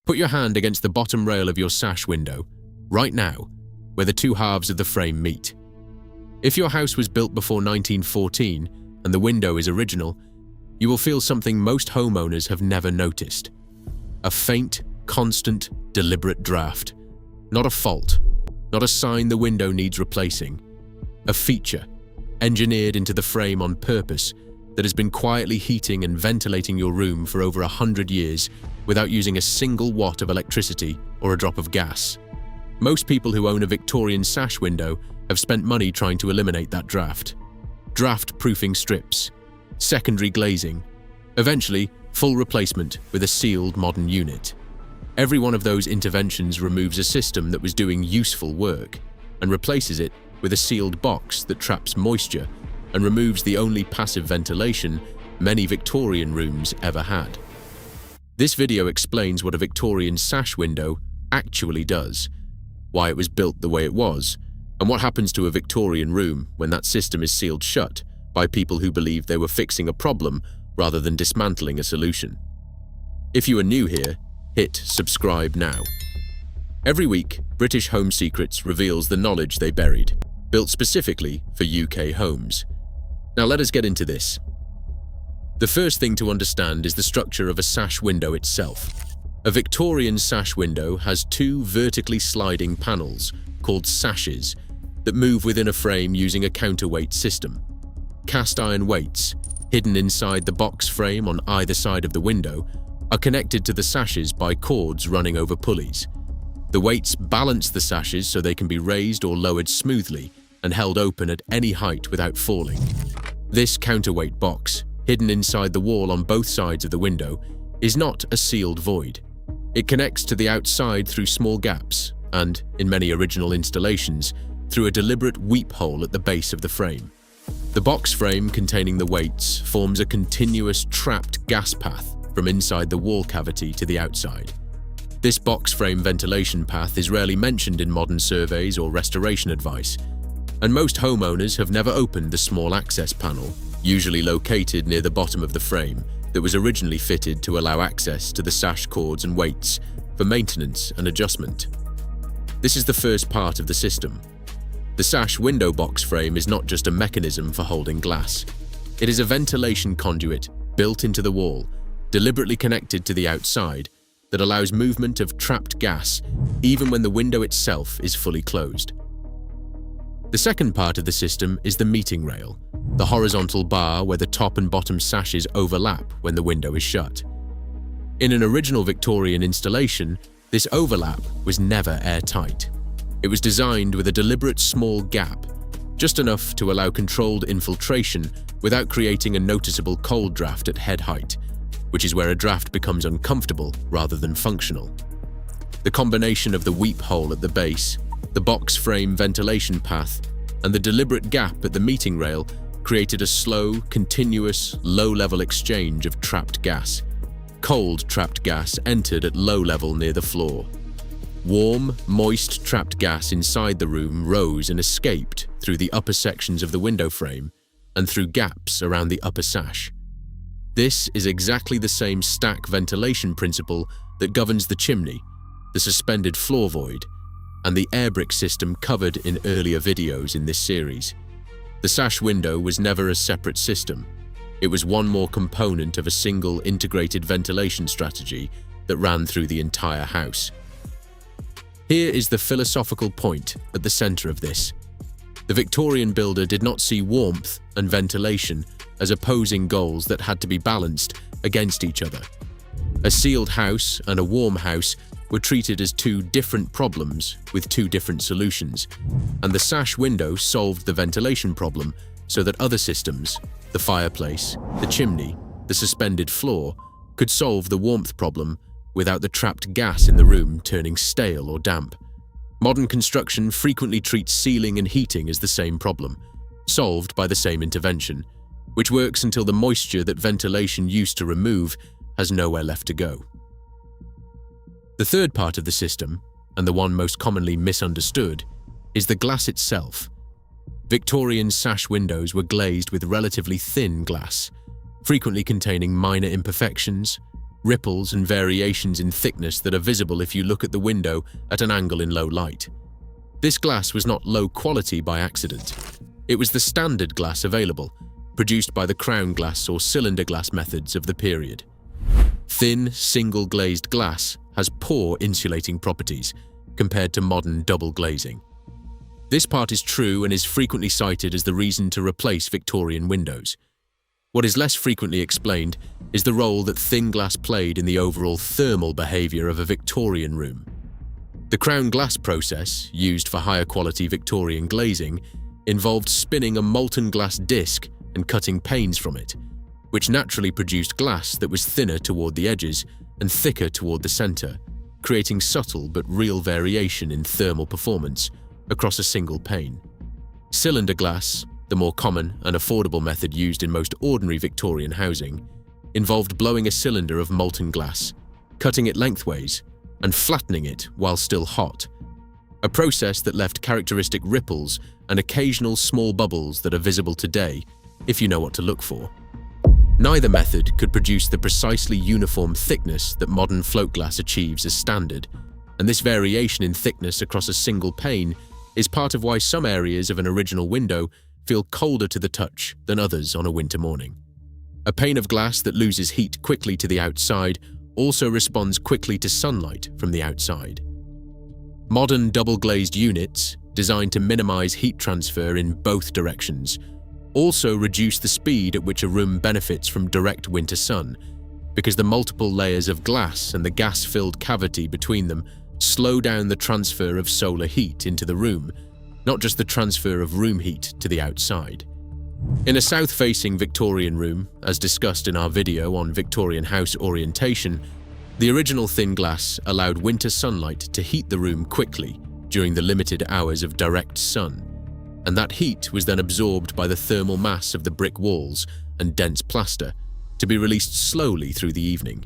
Put your hand against the bottom rail of your sash window, right now, where the two halves of the frame meet. If your house was built before 1914 and the window is original, you will feel something most homeowners have never noticed. A faint, constant, deliberate draft. Not a fault, not a sign the window needs replacing. A feature, engineered into the frame on purpose, that has been quietly heating and ventilating your room for over 100 years without using a single watt of electricity or a drop of gas. Most people who own a Victorian sash window have spent money trying to eliminate that draft. Draught-proofing strips, secondary glazing, eventually full replacement with a sealed modern unit. Every one of those interventions removes a system that was doing useful work and replaces it with a sealed box that traps moisture and removes the only passive ventilation many Victorian rooms ever had. This video explains what a Victorian sash window actually does, why it was built the way it was, and what happens to a Victorian room when that system is sealed shut by people who believe they were fixing a problem rather than dismantling a solution. If you are new here, hit subscribe now. Every week, British Home Secrets reveals the knowledge they buried, built specifically for UK homes. Now let us get into this. The first thing to understand is the structure of a sash window itself. A Victorian sash window has two vertically sliding panels, called sashes, that move within a frame using a counterweight system. Cast iron weights, hidden inside the box frame on either side of the window, are connected to the sashes by cords running over pulleys. The weights balance the sashes so they can be raised or lowered smoothly and held open at any height without falling. This counterweight box, hidden inside the wall on both sides of the window, is not a sealed void. It connects to the outside through small gaps and, in many original installations, through a deliberate weep hole at the base of the frame. The box frame containing the weights forms a continuous trapped gas path from inside the wall cavity to the outside. This box frame ventilation path is rarely mentioned in modern surveys or restoration advice, and most homeowners have never opened the small access panel, usually located near the bottom of the frame, that was originally fitted to allow access to the sash cords and weights for maintenance and adjustment. This is the first part of the system. The sash window box frame is not just a mechanism for holding glass. It is a ventilation conduit built into the wall, deliberately connected to the outside, that allows movement of trapped gas even when the window itself is fully closed. The second part of the system is the meeting rail, the horizontal bar where the top and bottom sashes overlap when the window is shut. In an original Victorian installation, this overlap was never airtight. It was designed with a deliberate small gap, just enough to allow controlled infiltration without creating a noticeable cold draft at head height, which is where a draft becomes uncomfortable rather than functional. The combination of the weep hole at the base, the box frame ventilation path, and the deliberate gap at the meeting rail created a slow, continuous, low-level exchange of trapped gas. Cold trapped gas entered at low level near the floor. Warm, moist trapped gas inside the room rose and escaped through the upper sections of the window frame and through gaps around the upper sash. This is exactly the same stack ventilation principle that governs the chimney, the suspended floor void, and the air brick system covered in earlier videos in this series. The sash window was never a separate system. It was one more component of a single integrated ventilation strategy that ran through the entire house. Here is the philosophical point at the center of this. The Victorian builder did not see warmth and ventilation as opposing goals that had to be balanced against each other. A sealed house and a warm house were treated as two different problems with two different solutions, and the sash window solved the ventilation problem so that other systems, the fireplace, the chimney, the suspended floor, could solve the warmth problem without the trapped gas in the room turning stale or damp. Modern construction frequently treats sealing and heating as the same problem, solved by the same intervention, which works until the moisture that ventilation used to remove has nowhere left to go. The third part of the system, and the one most commonly misunderstood, is the glass itself. Victorian sash windows were glazed with relatively thin glass, frequently containing minor imperfections, ripples and variations in thickness that are visible if you look at the window at an angle in low light. This glass was not low quality by accident. It was the standard glass available, produced by the crown glass or cylinder glass methods of the period. Thin, single-glazed glass has poor insulating properties compared to modern double glazing. This part is true and is frequently cited as the reason to replace Victorian windows. What is less frequently explained is the role that thin glass played in the overall thermal behavior of a Victorian room. The crown glass process, used for higher quality Victorian glazing, involved spinning a molten glass disc and cutting panes from it, which naturally produced glass that was thinner toward the edges and thicker toward the center, creating subtle but real variation in thermal performance across a single pane. Cylinder glass, the more common and affordable method used in most ordinary Victorian housing, involved blowing a cylinder of molten glass, cutting it lengthways, and flattening it while still hot, a process that left characteristic ripples and occasional small bubbles that are visible today if you know what to look for. Neither method could produce the precisely uniform thickness that modern float glass achieves as standard, and this variation in thickness across a single pane is part of why some areas of an original window feel colder to the touch than others on a winter morning. A pane of glass that loses heat quickly to the outside also responds quickly to sunlight from the outside. Modern double-glazed units, designed to minimize heat transfer in both directions, also reduce the speed at which a room benefits from direct winter sun, because the multiple layers of glass and the gas-filled cavity between them slow down the transfer of solar heat into the room, not just the transfer of room heat to the outside. In a south-facing Victorian room, as discussed in our video on Victorian house orientation, the original thin glass allowed winter sunlight to heat the room quickly during the limited hours of direct sun, and that heat was then absorbed by the thermal mass of the brick walls and dense plaster to be released slowly through the evening.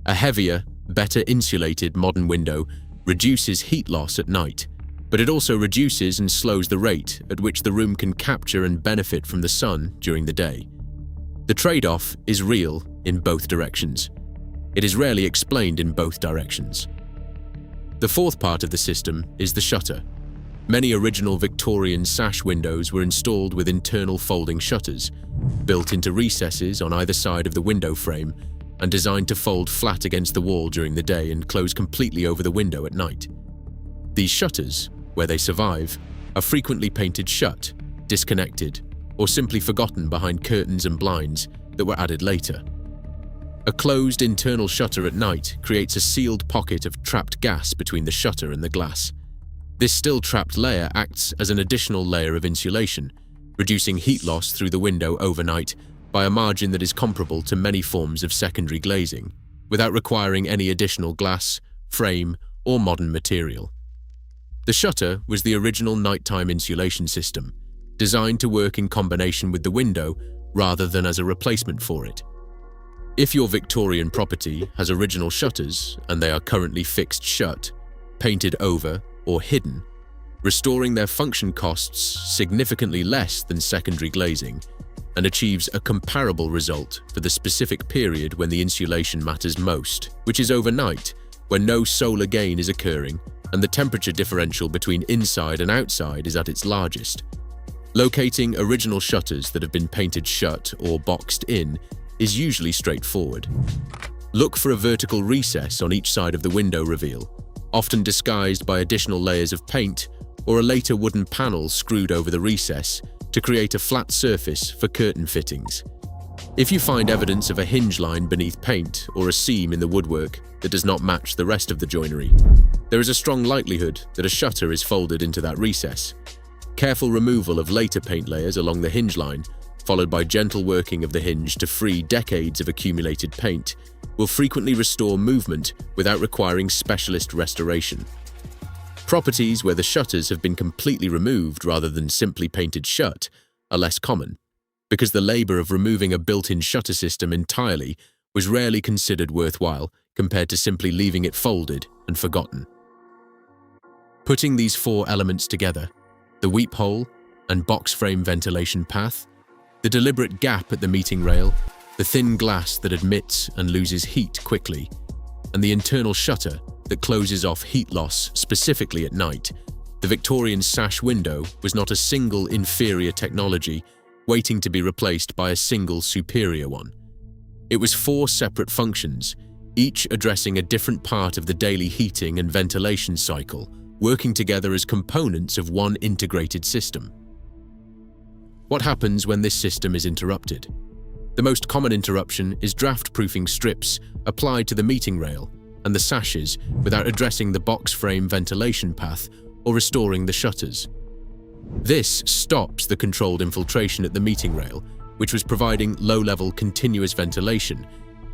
A heavier, better insulated modern window reduces heat loss at night, but it also reduces and slows the rate at which the room can capture and benefit from the sun during the day. The trade-off is real in both directions. It is rarely explained in both directions. The fourth part of the system is the shutter. Many original Victorian sash windows were installed with internal folding shutters, built into recesses on either side of the window frame and designed to fold flat against the wall during the day and close completely over the window at night. These shutters, where they survive, are frequently painted shut, disconnected, or simply forgotten behind curtains and blinds that were added later. A closed internal shutter at night creates a sealed pocket of trapped gas between the shutter and the glass. This still trapped layer acts as an additional layer of insulation, reducing heat loss through the window overnight by a margin that is comparable to many forms of secondary glazing, without requiring any additional glass, frame, or modern material. The shutter was the original nighttime insulation system, designed to work in combination with the window rather than as a replacement for it. If your Victorian property has original shutters and they are currently fixed shut, painted over, or hidden, restoring their function costs significantly less than secondary glazing and achieves a comparable result for the specific period when the insulation matters most, which is overnight, when no solar gain is occurring and the temperature differential between inside and outside is at its largest. Locating original shutters that have been painted shut or boxed in is usually straightforward. Look for a vertical recess on each side of the window reveal, often disguised by additional layers of paint or a later wooden panel screwed over the recess to create a flat surface for curtain fittings. If you find evidence of a hinge line beneath paint or a seam in the woodwork that does not match the rest of the joinery, there is a strong likelihood that a shutter is folded into that recess. Careful removal of later paint layers along the hinge line, followed by gentle working of the hinge to free decades of accumulated paint, will frequently restore movement without requiring specialist restoration. Properties where the shutters have been completely removed rather than simply painted shut are less common, because the labor of removing a built-in shutter system entirely was rarely considered worthwhile compared to simply leaving it folded and forgotten. Putting these four elements together, the weep hole and box frame ventilation path, the deliberate gap at the meeting rail, the thin glass that admits and loses heat quickly, and the internal shutter that closes off heat loss specifically at night. The Victorian sash window was not a single inferior technology waiting to be replaced by a single superior one. It was 4 separate functions, each addressing a different part of the daily heating and ventilation cycle, working together as components of one integrated system. What happens when this system is interrupted? The most common interruption is draught-proofing strips applied to the meeting rail and the sashes without addressing the box frame ventilation path or restoring the shutters. This stops the controlled infiltration at the meeting rail, which was providing low-level continuous ventilation,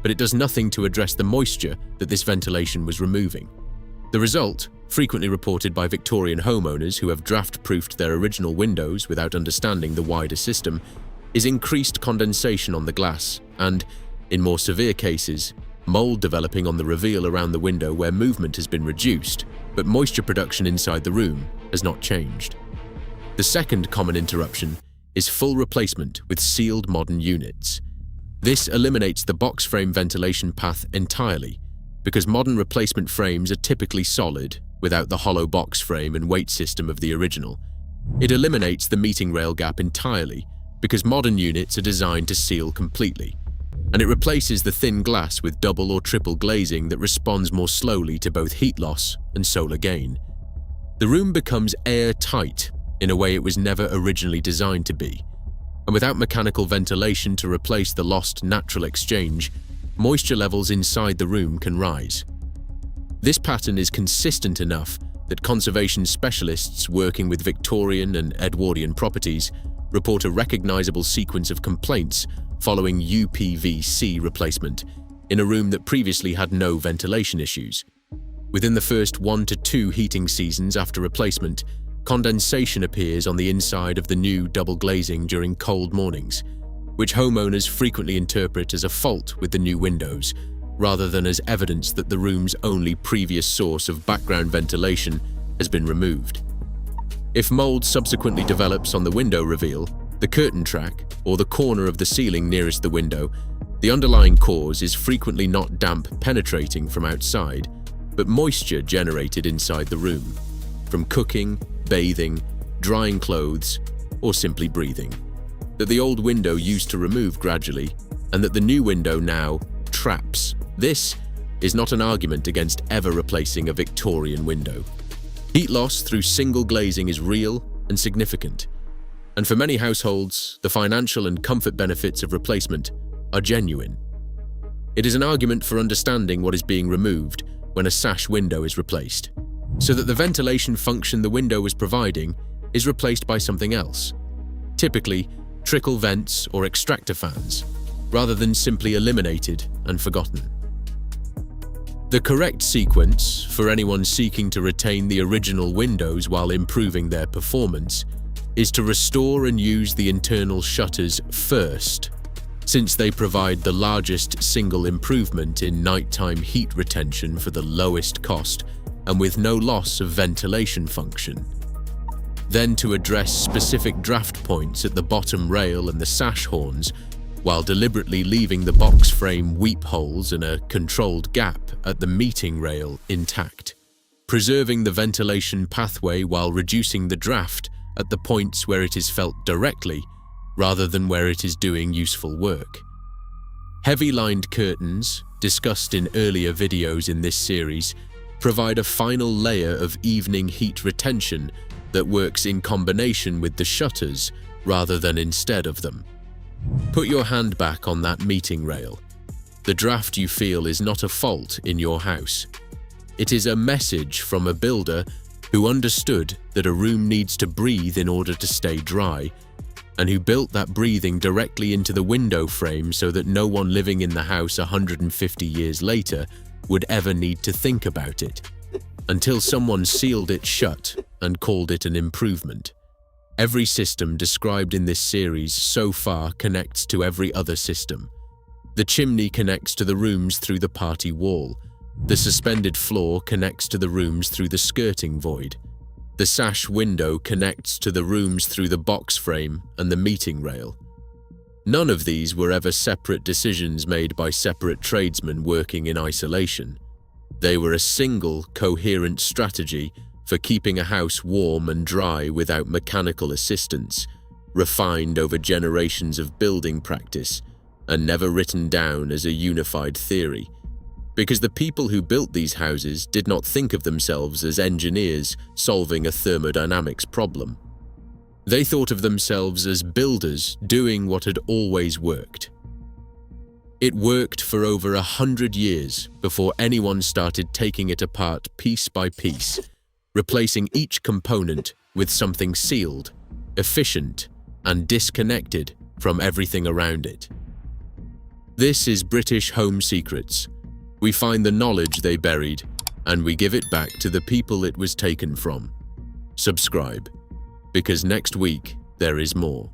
but it does nothing to address the moisture that this ventilation was removing. The result, frequently reported by Victorian homeowners who have draught-proofed their original windows without understanding the wider system, is increased condensation on the glass and, in more severe cases, mold developing on the reveal around the window where movement has been reduced, but moisture production inside the room has not changed. The second common interruption is full replacement with sealed modern units. This eliminates the box frame ventilation path entirely, because modern replacement frames are typically solid without the hollow box frame and weight system of the original. It eliminates the meeting rail gap entirely, because modern units are designed to seal completely, and it replaces the thin glass with double or triple glazing that responds more slowly to both heat loss and solar gain. The room becomes airtight in a way it was never originally designed to be, and without mechanical ventilation to replace the lost natural exchange, moisture levels inside the room can rise. This pattern is consistent enough that conservation specialists working with Victorian and Edwardian properties report a recognizable sequence of complaints following UPVC replacement in a room that previously had no ventilation issues. Within the first 1 to 2 heating seasons after replacement, condensation appears on the inside of the new double glazing during cold mornings, which homeowners frequently interpret as a fault with the new windows, rather than as evidence that the room's only previous source of background ventilation has been removed. If mold subsequently develops on the window reveal, the curtain track, or the corner of the ceiling nearest the window, the underlying cause is frequently not damp penetrating from outside, but moisture generated inside the room, from cooking, bathing, drying clothes, or simply breathing, that the old window used to remove gradually, and that the new window now traps. This is not an argument against ever replacing a Victorian window. Heat loss through single glazing is real and significant, and for many households, the financial and comfort benefits of replacement are genuine. It is an argument for understanding what is being removed when a sash window is replaced, so that the ventilation function the window was providing is replaced by something else, typically trickle vents or extractor fans, rather than simply eliminated and forgotten. The correct sequence for anyone seeking to retain the original windows while improving their performance is to restore and use the internal shutters first, since they provide the largest single improvement in nighttime heat retention for the lowest cost and with no loss of ventilation function. Then to address specific draft points at the bottom rail and the sash horns, while deliberately leaving the box frame weep holes and a controlled gap at the meeting rail intact, preserving the ventilation pathway while reducing the draft at the points where it is felt directly, rather than where it is doing useful work. Heavy-lined curtains, discussed in earlier videos in this series, provide a final layer of evening heat retention that works in combination with the shutters rather than instead of them. Put your hand back on that meeting rail. The draft you feel is not a fault in your house. It is a message from a builder who understood that a room needs to breathe in order to stay dry, and who built that breathing directly into the window frame so that no one living in the house 150 years later would ever need to think about it, until someone sealed it shut and called it an improvement. Every system described in this series so far connects to every other system. The chimney connects to the rooms through the party wall. The suspended floor connects to the rooms through the skirting void. The sash window connects to the rooms through the box frame and the meeting rail. None of these were ever separate decisions made by separate tradesmen working in isolation. They were a single, coherent strategy for keeping a house warm and dry without mechanical assistance, refined over generations of building practice, and never written down as a unified theory. Because the people who built these houses did not think of themselves as engineers solving a thermodynamics problem. They thought of themselves as builders doing what had always worked. It worked for over 100 years before anyone started taking it apart piece by piece, replacing each component with something sealed, efficient, and disconnected from everything around it. This is British Home Secrets. We find the knowledge they buried, and we give it back to the people it was taken from. Subscribe, because next week there is more.